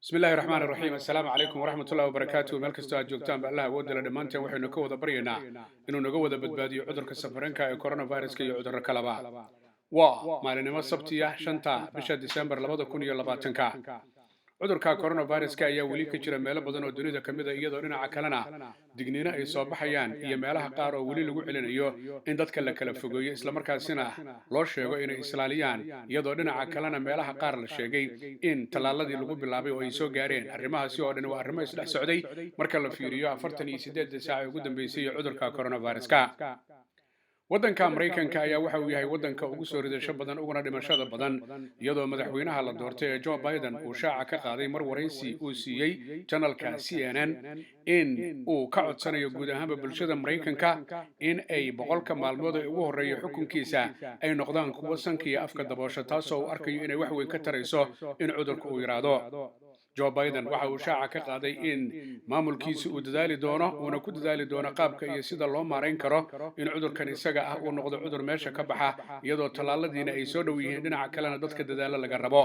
بسم الله الرحمن الرحيم السلام عليكم ورحمة الله وبركاته مeel kastoo aad joogtaan ba Allah awoodda la dhammaanteen waxaynu ka wada baryaynaa inuu naga wada badbaadiyo cudurka safaranka ee coronaviruska iyo cudurro kaleba waa maalinimo sabti ah 5 bisha December 2020ka cudurka coronaviruska ayaa weli ka jira meelo badan oo dunida ka mid ah iyadoo dhinaca kalena digniino ay soo baxayaan iyo meelaha qaar oo weli lagu celinayo in dadka la kala fogeeyo isla markaasina loo sheego inay islaaliyaan iyadoo dhinaca kalena meelaha qaar la sheegay in talaaladii lagu bilaabay oo ay soo gaareen arrimahaasi oo dhan waa arrimo isdhex socday marka la fiiriyo 48 saac ugu dambeysay cudurka coronaviruska waddanka Mareykanka ayaa waxa uu yahay waddanka ugu soo ridasho badan uguna dhimashada badan iyadoo madaxweynaha la doortay ee Joe Biden uu shaaca ka qaaday mar wareysi uu siiyay channelka CNN in uu ka codsanayo guud ahaan bulshada Mareykanka in ay boqolka maalmood ee ugu horeeya xukunkiisa ay noqdaan kuwa sanka iyo afka daboosha taasoo uu arkayo inay wax weyn ka tarayso in cudurku uu yiraahdo Joe Biden waxa uu shaaca ka qaaday in maamulkiisu uu dadaali doono una ku dadaali doono qaabka iyo sida loo maareyn karo in cudurkan isaga ah uu noqdo cudur meesha ka baxa iyadoo talaaladiina ay soo dhow yihiin dhinaca kalena dadka dadaalo laga rabo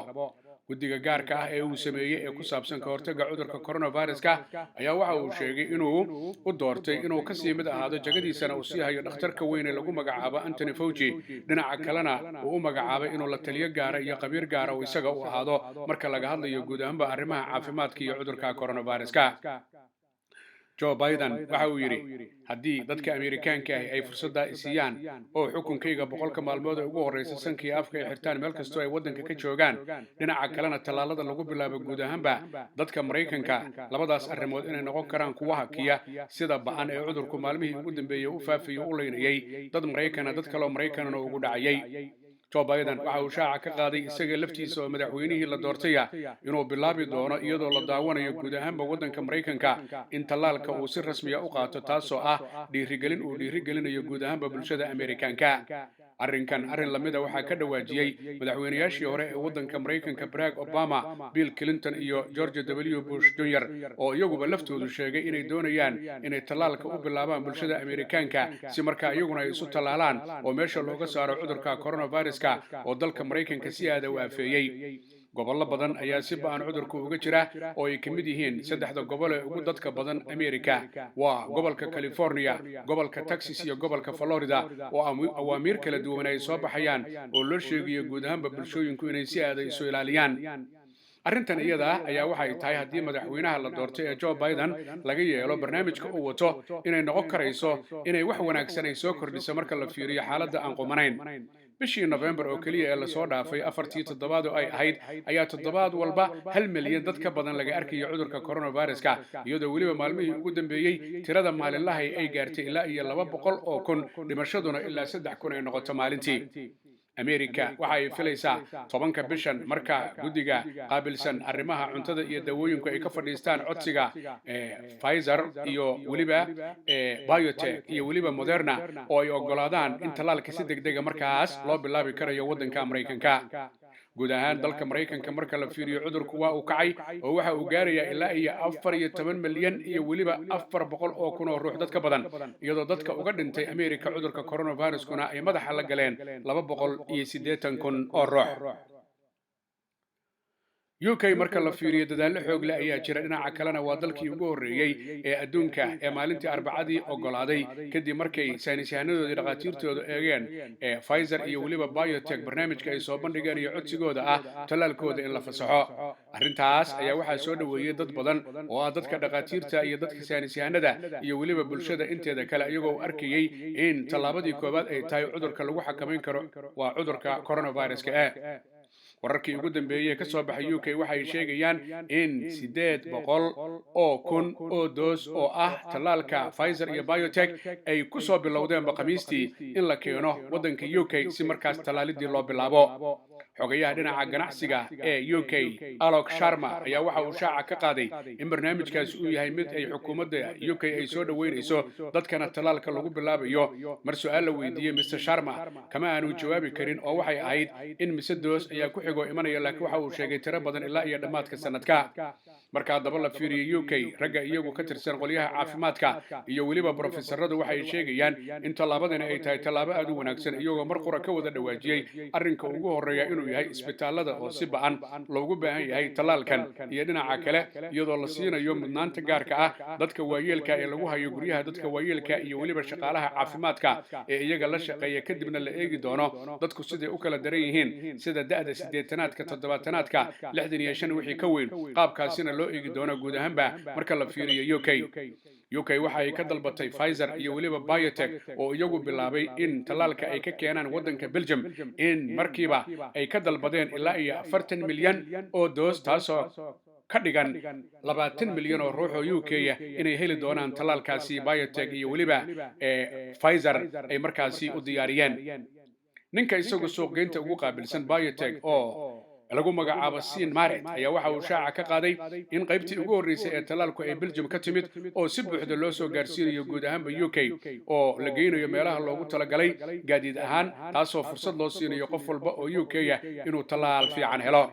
guddiga gaarka ah ee uu sameeyay ee ku saabsan ka hortagga cudurka coronaviruska ayaa waxa uu sheegay inuu u doortay inuu ka sii mid ahaado jagadiisana uu sii hayo dhakhtarka weyn ee lagu magacaabo Anthony Fauci dhinaca kalena uu u magacaabay inuu la taliyo gaara iyo qabiir gaara uu isaga u ahaado marka laga hadlayo guud ahaanba arrimaha caafimaadka iyo cudurka coronaviruska Joe Biden waxa uu yiri haddii dadka Ameerikaanka ah ay fursada siiyaan oo xukunkayga boqolka maalmood ee ugu horeysa sankii afka ay xirtaan meel kastoo ay waddanka ka joogaan dhinaca kalena talaalada lagu bilaabo guud ahaanba dadka Mareykanka labadaas arrimood inay noqon karaan kuwa hakiya sida ba'an ee cudurku maalmihii ugu dambeeyay u faafiyo u leynayay dad Mareykan dad kale oo Mareykan ugu dhacayay Joe Biden waxa uu shaaca ka qaaday isaga laftiisa oo madaxweynihii la doortay inuu bilaabi doono iyadoo la daawanayo guud ahaanba waddanka Mareykanka in talaalka uu si rasmi ah u qaato taasoo ah dhiirigelinayo guud ahaanba bulshada Ameerikaanka arrin lamida waxaa ka dhawaajiyay madaxweynayaashii hore ee waddanka Mareykanka Barack Obama, Bill Clinton iyo George W. Bush Jr. oo iyaguba laftoodu sheegay inay doonayaan inay talaalka u bilaabaan bulshada Ameerikaanka si markaa iyaguna ay isu talaalaan oo meesha looga saaro cudurka coronaviruska oo dalka Mareykanka si aad u aafeeyay gobollo badan ayaa si ba'an cudurku uga jira oo ay ka mid yihiin saddexda gobol ee ugu dadka badan Ameerika waa gobolka California, gobolka Texas iyo gobolka Florida oo awaamiir kala duwan ay soo baxayaan oo loo sheegayo guud ahaanba bulshooyinku inay si aad isu ilaaliyaan arrintan iyada ayaa waxay tahay haddii madaxweynaha la doortay ee Joe Biden laga yeelo barnaamijka uu wato inay noqon karayso inay wax wanaagsan ay soo kordhiso marka la fiiriyo xaaladda aan qumanayn bishii November oo kaliya ee la soo dhaafay 4 toddobaad oo ay ahayd ayaa toddobaad walba 1 milyan dad ka badan laga arkayo cudurka coronaviruska iyadoo waliba maalmihii ugu dambeeyay tirada maalinlaha ay gaartay ilaa iyo 200 oo kun dhimashaduna ilaa 3,000 ay noqoto maalintii Amerika waxa ay filaysaa 10ka bishan marka guddiga qaabilsan arrimaha cuntada iyo dawooyinku ay ka fadhiistaan codsiga Pfizer iyo waliba BioNTech iyo waliba Moderna oo ay ogolaadaan in talaalka si degdeg ah markaas loo bilaabi karayo waddanka Mareykanka guud ahaan dalka Mareykanka marka la fiiriyo cudurku waa uu kacay oo waxa uu gaarayaa ilaa iyo 14 milyan iyo waliba 400 oo kun oo ruux dadka badan iyadoo dadka uga dhintay Ameerika cudurka coronaviruskuna ay madaxa la galeen 280 kun oo ruux UK marka la fiiriyo dadaal xoog leh ayaa jira dhinaca kalena waa dalkii ugu horeeyay ee adduunka ee maalintii Arbacadii ogolaaday kadib markay saynisyahanadooda dhaqaatiirtooda eegeen Pfizer iyo waliba BioNTech barnaamijka ay soo bandhigeen iyo codsigooda ah talaalkooda in la fasaxo arrintaas ayaa waxaa soo dhaweeyay dad badan oo ah dadka dhaqaatiirta iyo dadka saynisyahanada iyo waliba bulshada inteeda kale iyagoo arkayay in tallaabadii koobaad ay tahay cudurka lagu xakameyn karo waa cudurka coronaviruska wararkii ugu dambeeyay ka soo baxay UK waxay sheegayaan in 800 oo kun oo doos oo ah talaalka Pfizer iyo BioNTech ay ku soo bilowdeen Khamiistii in la keeno waddanka UK si markaas talaalidii loo bilaabo xogayaha dhinaca ganacsiga ee UK Alok Sharma ayaa waxa uu shaaca ka qaaday in barnaamijkaasi uu yahay mid ay xukuumadda UK ay soo dhaweynayso dadkana talaalka lagu bilaabayo mar su'aal la weydiiyay Mr Sharma kama aanu jawaabi karin oo waxay ahayd in mise doos ayaa ku xigoo imanaya laakiin waxa uu sheegay tiro badan ilaa iyo dhamaadka sanadka marka daba la fiiriyo UK ragga iyagu ka tirsan qolyaha caafimaadka iyo waliba professoradu waxay sheegayaan in tallaabadani ay tahay tallaabo aad u wanaagsan iyagoo mar qura ka wada dhawaajiyay arrinka ugu horeeya inuu inuu yahay isbitaalada oo si ba'an loogu baahan yahay tallaalkan iyo dhinaca kale iyadoo la siinayo mudnaanta gaarka ah dadka waayeelka ee lagu hayo guryaha dadka waayeelka iyo weliba shaqaalaha caafimaadka ee iyaga la shaqeeya kadibna la eegi doono dadku siday u kala daran yihiin sida da'da 80-aadka 70-aadka 65 wixii ka weyn qaabkaasina loo eegi doono guud ahaanba marka la fiiriyo UK waxa ay ka dalbatay Pfizer iyo weliba BioNTech oo iyagu bilaabay in tallaalka ay ka keenaan waddanka Belgium in markiiba ay ka dalbadeen ilaa iyo 40 milyan oo doos taasoo ka dhigan 20 milyan oo ruux oo UK inay heli doonaan tallaalkaasi BioNTech iyo weliba Pfizer ay markaasi u diyaariyeen ninka isagu suuqgeynta ugu qaabilsan BioNTech oo lagu magacaabo Sean Maret ayaa waxa uu shaaca ka qaaday in qaybtii ugu horeysay ee tallaalku ay Belgium ka timid oo si buuxda loo soo gaarsiinayo guud ahaanba UK oo la geynayo meelaha loogu talagalay gaadiid ahaan taasoo fursad loo siinayo qof walba oo UK inuu tallaal fiican helo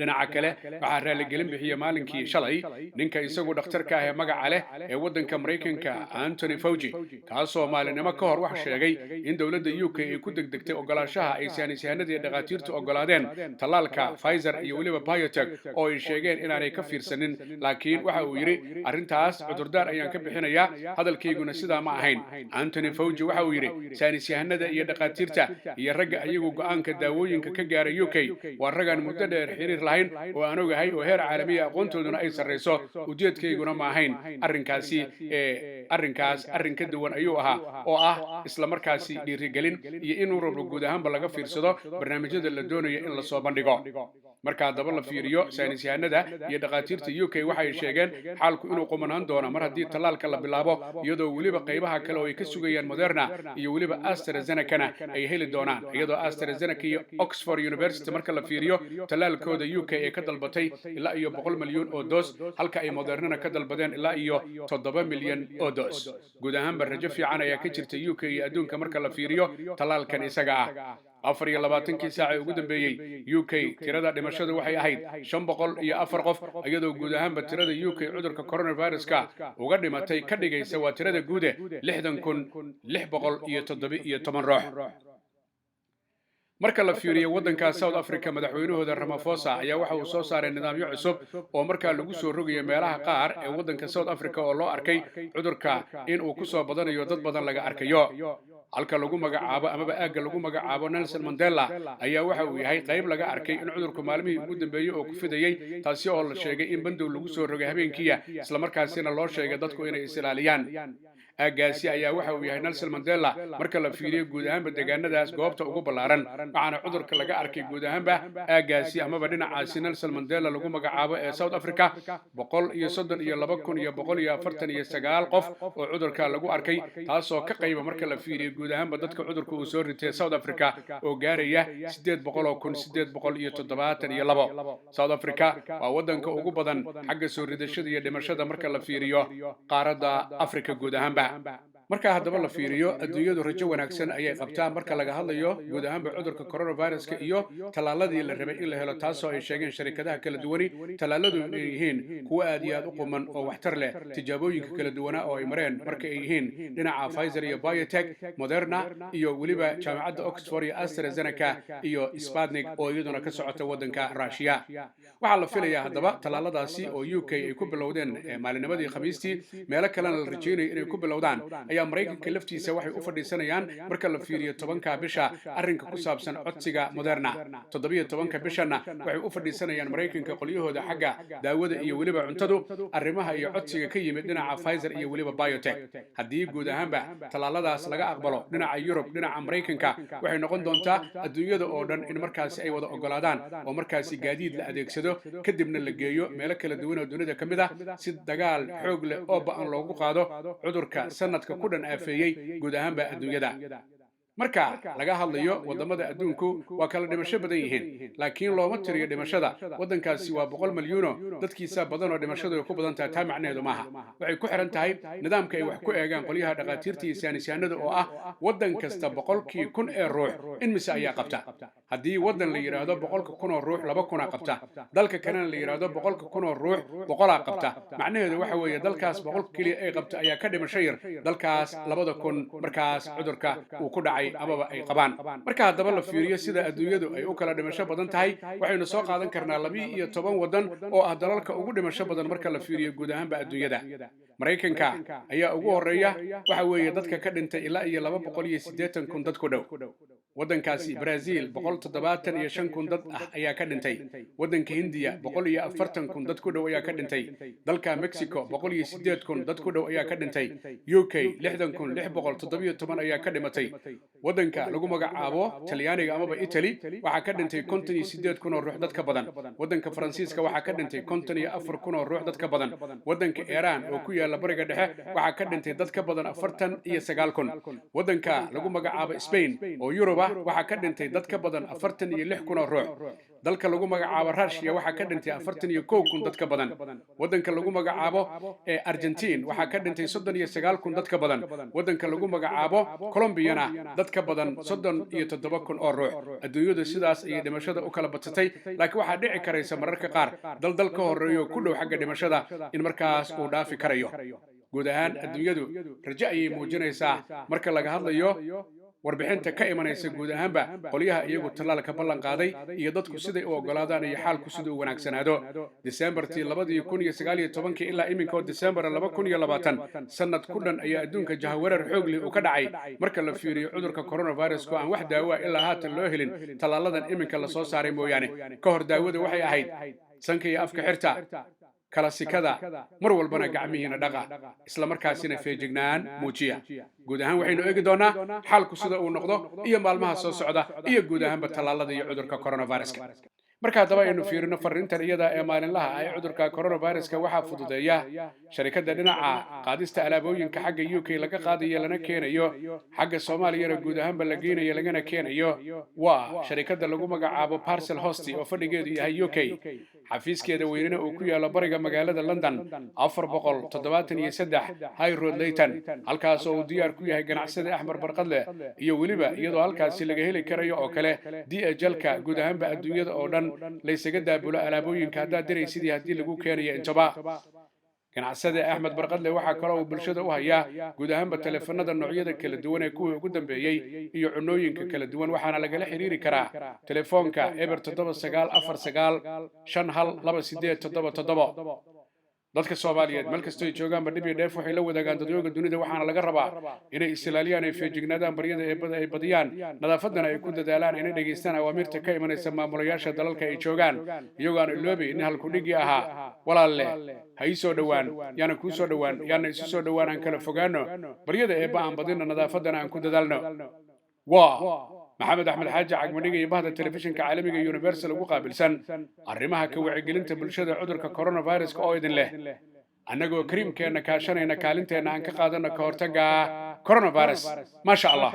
dhinaca kale waxaa raaligelin bixiyay maalinkii shalay ninka isagu dhakhtarka ah ee magaca leh ee waddanka Mareykanka Anthony Fauci kaasoo maalinimo ka hor wax sheegay in dowladda UK ay ku degdegtay ogolaanshaha ay saynisyahanadii dhaqaatiirtu ogolaadeen tallaalka Pfizer iyo weliba BioNTech oo ay sheegeen inaanay ka fiirsanin laakiin waxa uu yiri arrintaas cudurdaar ayaan ka bixinayaa hadalkayguna sidaa ma ahayn Anthony Fauci waxa uu yiri saynisyahanada iyo dhaqaatiirta iyo ragga ayagu go'aanka daawooyinka ka gaaray UK waa ragan muddo dheer xiriir lahayn oo aan ogahay oo heer caalami ah aqoontooduna ay sarreyso ujeedkayguna ma ahayn arrinkaas arrin ka duwan ayuu ahaa oo ah isla markaasi dhiirigelin iyo in ururba guud ahaanba laga fiirsado barnaamijyada la doonayo in la soo bandhigo marka haddaba la fiiriyo saynisyahanada iyo dhaqaatiirta UK waxay sheegeen xaalku inuu qumanaan doono mar haddii tallaalka la bilaabo iyadoo weliba qaybaha kale oo ay ka sugayaan Moderna iyo weliba AstraZeneca ay heli doonaan iyadoo AstraZeneca iyo Oxford University marka la fiiriyo tallaalkooda UK ay ka dalbatay ilaa iyo 100 milyan oo doos halka ay Moderna ka dalbadeen ilaa iyo 7 milyan oo doos guud ahaanba rajo fiican ayaa ka jirta UK iyo adduunka marka la fiiriyo tallaalkan isaga ah 24 saac ugu dambeeyay UK tirada dhimashadu waxay ahayd 504 qof iyadoo guud ahaanba tirada UK cudurka coronavirus-ka uga dhimatay ka dhigaysa waa tirada guud 60,617 ruux marka la fiiriyo waddanka South Africa madaxweynahooda Ramaphosa ayaa waxa uu soo saaray nidaamyo cusub oo markaa lagu soo rogayo meelaha qaar ee waddanka South Africa oo loo arkay cudurka in uu ku soo badanayo dad badan laga arkayo halka lagu magacaabo amaba aagga lagu magacaabo Nelson Mandela ayaa waxa uu yahay qayb laga arkay in cudurku maalmihii ugu dambeeyay oo ku fidayay taasi oo la sheegay in bandow lagu soo rogay habeenkii isla markaasina loo sheegay dadku inay isilaaliyaan aagaasi ayaa waxa uu yahay Nelson Mandela marka la fiiriyo guud ahaanba deegaanadaas goobta ugu ballaaran waxaana cudurka laga arkay guud ahaanba aagaasi amaba dhinacaasi Nelson Mandela lagu magacaabo ee South Africa 132,149 qof oo cudurka lagu arkay taasoo ka qayba marka la fiiriyo guud ahaanba dadka cudurka uu soo ritay South Africa oo gaaraya 800,872 South Africa waa waddanka ugu badan xagga soo ridashada iyo dhimashada marka la fiiriyo qaaradda Afrika guud ahaanba marka haddaba la fiiriyo adduunyadu rajo wanaagsan ayay qabtaa marka laga hadlayo guud ahaanba cudurka coronavirus-ka iyo tallaaladii la rabay in la helo taasoo ay sheegeen shirkadaha kala duwani tallaaladu inay yihiin kuwa aad iyo aad u quman oo waxtar leh tijaabooyinka kala duwanaa oo ay mareen marka ay yihiin dhinaca Pfizer iyo BioNTech Moderna iyo weliba jaamacadda Oxford iyo AstraZeneca iyo Sputnik oo iyaduna ka socota waddanka Russia waxaa la filayaa haddaba tallaaladaasi oo UK ay ku bilowdeen maalinimadii Khamiistii meelo kalena la rajeynayo inay ku bilowdaan ayaa Mareykanka laftiisa waxay u fadhiisanayaan marka la fiiriyo 10 bisha arrinka ku saabsan codsiga Moderna 17 bishana waxay u fadhiisanayaan Mareykanka qolyahooda xagga daawada iyo weliba cuntadu arrimaha iyo codsiga ka yimid dhinaca Pfizer iyo weliba BioNTech haddii guud ahaanba tallaaladaas laga aqbalo dhinaca Europe dhinaca Mareykanka waxay noqon doontaa adduunyada oo dhan in markaasi ay wada ogolaadaan oo markaasi gaadiid la adeegsado kadibna la geeyo meelo kala duwan oo dunida ka mid ah si dagaal xoog leh oo ba'an loogu qaado cudurka sanadka ku dhan aafeeyay guud ahaanba adduunyada marka laga hadlayo wadamada adduunku waa kala dhimasho badan yihiin laakiin looma tiriyo dhimashada waddankaasi waa 100 milyan dadkiisa badan oo dhimashadu ay ku badan tahay taa macnaheedu maaha waxay ku xiran tahay nidaamka ay wax ku eegaan qolyaha dhaqaatiirta iyo saynisyahanada oo ah waddan kasta 100,000 ee ruux in mise ayaa qabta haddii waddan la yiraahdo 100,000 oo ruux 2,000 qabta dalka kalena la yiraahdo 100,000 oo ruux 100 qabta macnaheedu waxa weeye dalkaas 100 kaliya ay qabta ayaa ka dhimasho yar dalkaas 2,000 markaas cudurka uu ku dhacay dhacay amaba ay qabaan marka haddaba la fiiriyo sida adduunyadu ay u kala dhimasho badan tahay waxaynu soo qaadan karnaa 12 waddan oo ah dalalka ugu dhimasho badan marka la fiiriyo guud ahaanba adduunyada maraykanka ayaa ugu horeeya waxa weeye dadka ka dhintay ilaa iyo 280 dad ku dhow waddankaasi Brazil 175 dad ah ayaa ka dhintay waddanka Hindiya 140 dad ku dhow ayaa ka dhintay dalka Mexico 108 dad ku dhow ayaa ka dhintay UK 60617 ayaa ka dhimatay waddanka lagu magacaabo Talyaaniga amaba Italy waxa ka dhintay 58 ruux dad ka badan waddanka Faransiiska waxa ka dhintay 54 ruux dad ka badan waddanka Iran oo ku yaala bariga dhexe waxa ka dhintay dad ka badan 49 waddanka lagu magacaabo Spain oo Europe waxa ka dhintay dad ka badan 46 ruux dalka lagu magacaabo Russia waxa ka dhintay 41 dad ka badan waddanka lagu magacaabo Argentina waxa ka dhintay 39 dad ka badan waddanka lagu magacaabo Colombia dad ka badan 37 oo ruux adduunyadu sidaas ay dhimashada u kala badsatay laakiin waxa dhici karaysa mararka qaar dal ka horeeyo ku dhow xagga dhimashada in markaas uu dhaafi karayo guud ahaan adduunyadu rajo ayay muujinaysaa marka laga hadlayo warbixinta ka imanaysa guud ahaanba qolyaha iyagu talaalka ballan qaaday iyo dadku siday u ogolaadaan iyo xaalku siduu wanaagsanaado Decembertii 2019 ilaa iminka December 2020 sanad ku dhan ayaa adduunka jahawareer xoog leh u ka dhacay marka la fiiriyo cudurka coronavirus oo aan wax daawo ilaa haatan loo helin talaaladan iminka la soo saaray mooyaane ka hor daawada waxay ahayd sanka iyo afka xirta kala sikada mar walbana gacmihiina dhaqa isla markaasina feejignaan muujiya guud ahaan waxaynu eegi doonaa xaalku sida uu noqdo iyo maalmaha soo socda iyo guud ahaanba talaalada iyo cudurka coronavirus marka haddaba aynu fiirino fariintan iyada ee maalinlaha ah ee cudurka coronavirus waxaa fududeeya sharikadda dhinaca qaadista alaabooyinka xagga UK laga qaadayo lana keenayo xagga Soomaaliya guud ahaanba la geenayo lagana keenayo waa sharikadda lagu magacaabo Parcel Host oo fadhigeedu yahay UK xafiiskeeda weynina uu ku yaalo bariga magaalada London 473 High Road Leyton halkaas oo uu diyaar ku yahay ganacsade Axmar Barqadle iyo waliba iyadoo halkaas laga heli karayo oo kale DHL-ka guud ahaanba adduunyada oo dhan laysaga daabulo alaabooyinka haddaad diraysidii haddii lagu keenayo intaba ganacsade Axmed Barqadle waxa kale oo bulshada u hayaa guud ahaanba telefoonada noocyada kala duwan ee kuwii ugu dambeeyay iyo cunooyinka kala duwan waxaana lagala xiriiri karaa telefoonka eber 7949512877 dadka Soomaaliyeed meel kasta ay joogaan badhib iyo dheef waxay la wadaagaan dadweynaha dunida waxaana laga rabaa inay islaaliyaan ay feejignaadaan baryada eebada ay badiyaan nadaafadana ay ku dadaalaan inay dhageystaan awaamirta ka imanaysa maamulayaasha dalalka ay joogaan iyagoo aan iloobi in halku dhigi ahaa walaalle ha ii soo dhawaan yaana kuu soo dhawaan yaana isu soo dhawaan aan kala fogaano baryada eebba aan badina nadaafadana aan ku dadaalno maxamed axmed xaaji cagmadhiga iyo bahda telefishinka caalamiga Universal ugu qaabilsan arrimaha ka wacyigelinta bulshada cudurka coronavirus oo idin leh annagoo kariimkeena kaashanayna kaalinteena aan ka qaadano ka hortagga coronavirus ma sha Allah